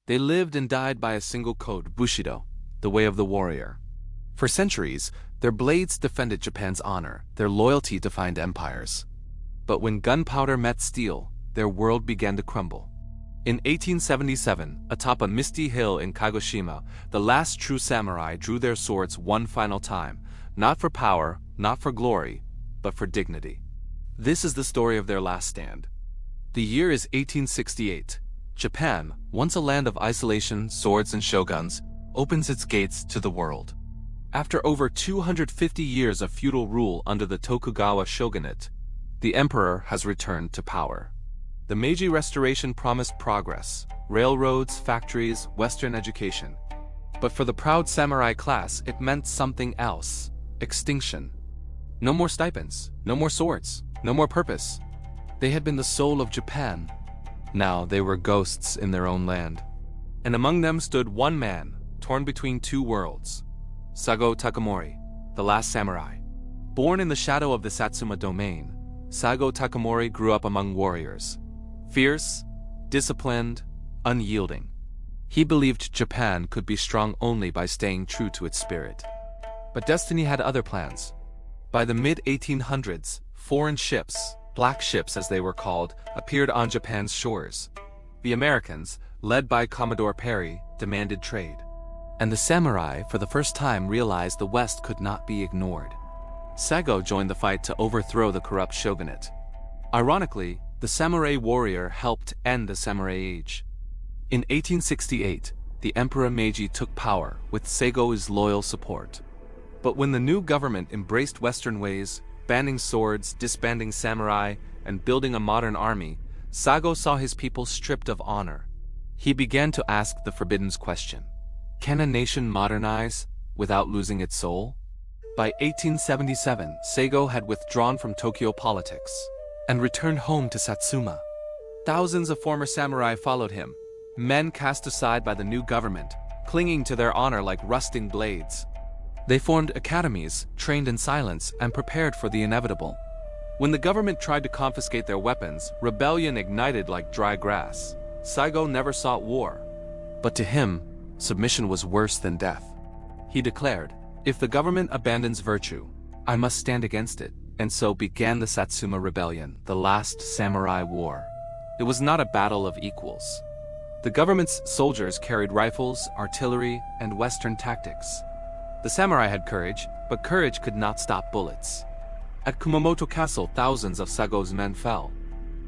They lived and died by a single code, Bushidō, the way of the warrior. For centuries, their blades defended Japan's honor, their loyalty defined empires. But when gunpowder met steel, their world began to crumble. In 1877, atop a misty hill in Kagoshima, the last true samurai drew their swords one final time, not for power, not for glory, but for dignity. This is the story of their last stand. The year is 1868. Japan, once a land of isolation, swords, and shoguns, opens its gates to the world. After over 250 years of feudal rule under the Tokugawa shogunate, the emperor has returned to power. The Meiji Restoration promised progress, railroads, factories, Western education. But for the proud samurai class, it meant something else: extinction. No more stipends, no more swords, no more purpose. They had been the soul of Japan. Now they were ghosts in their own land. And among them stood one man, torn between two worlds: Saigō Takamori, the last samurai. Born in the shadow of the Satsuma domain, Saigō Takamori grew up among warriors. Fierce, disciplined, unyielding. He believed Japan could be strong only by staying true to its spirit. But destiny had other plans. By the mid-1800s, foreign ships, black ships as they were called, appeared on Japan's shores. The Americans, led by Commodore Perry, demanded trade. And the samurai, for the first time, realized the West could not be ignored. Saigō joined the fight to overthrow the corrupt shogunate. Ironically, the samurai warrior helped end the samurai age. In 1868, the Emperor Meiji took power with Saigō's loyal support. But when the new government embraced Western ways, banning swords, disbanding samurai, and building a modern army, Saigō saw his people stripped of honor. He began to ask the forbidden question: can a nation modernize without losing its soul? By 1877, Saigō had withdrawn from Tokyo politics and returned home to Satsuma. Thousands of former samurai followed him, men cast aside by the new government, clinging to their honor like rusting blades. They formed academies, trained in silence, and prepared for the inevitable. When the government tried to confiscate their weapons, rebellion ignited like dry grass. Saigō never sought war. But to him, submission was worse than death. He declared, "If the government abandons virtue, I must stand against it." And so began the Satsuma Rebellion, the last samurai war. It was not a battle of equals. The government's soldiers carried rifles, artillery, and Western tactics. The samurai had courage, but courage could not stop bullets. At Kumamoto Castle, thousands of Saigō's men fell.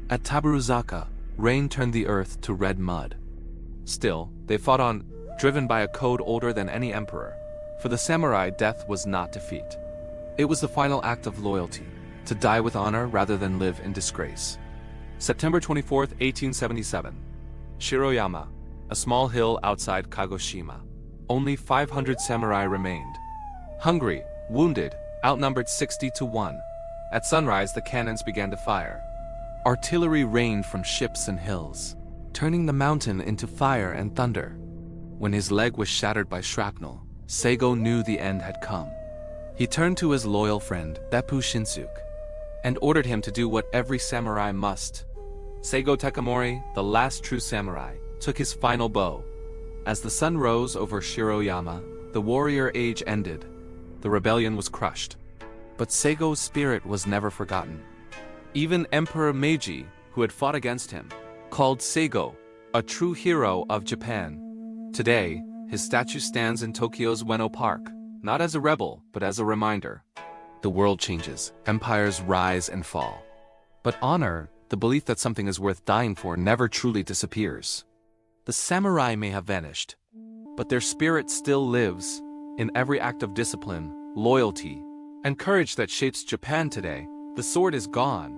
At Tabaruzaka, rain turned the earth to red mud. Still, they fought on, driven by a code older than any emperor. For the samurai, death was not defeat. It was the final act of loyalty, to die with honor rather than live in disgrace. September 24, 1877. Shiroyama, a small hill outside Kagoshima. Only 500 samurai remained. Hungry, wounded, outnumbered 60-1. At sunrise, the cannons began to fire. Artillery rained from ships and hills, turning the mountain into fire and thunder. When his leg was shattered by shrapnel, Saigō knew the end had come. He turned to his loyal friend, Beppu Shinsuke, and ordered him to do what every samurai must. Saigō Takamori, the last true samurai, took his final bow. As the sun rose over Shiroyama, the warrior age ended. The rebellion was crushed. But Saigō's spirit was never forgotten. Even Emperor Meiji, who had fought against him, called Saigō a true hero of Japan. Today, his statue stands in Tokyo's Ueno Park, not as a rebel, but as a reminder. The world changes, empires rise and fall. But honor, the belief that something is worth dying for, never truly disappears. The samurai may have vanished, but their spirit still lives in every act of discipline, loyalty, and courage that shapes Japan today. The sword is gone,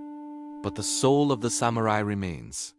but the soul of the samurai remains.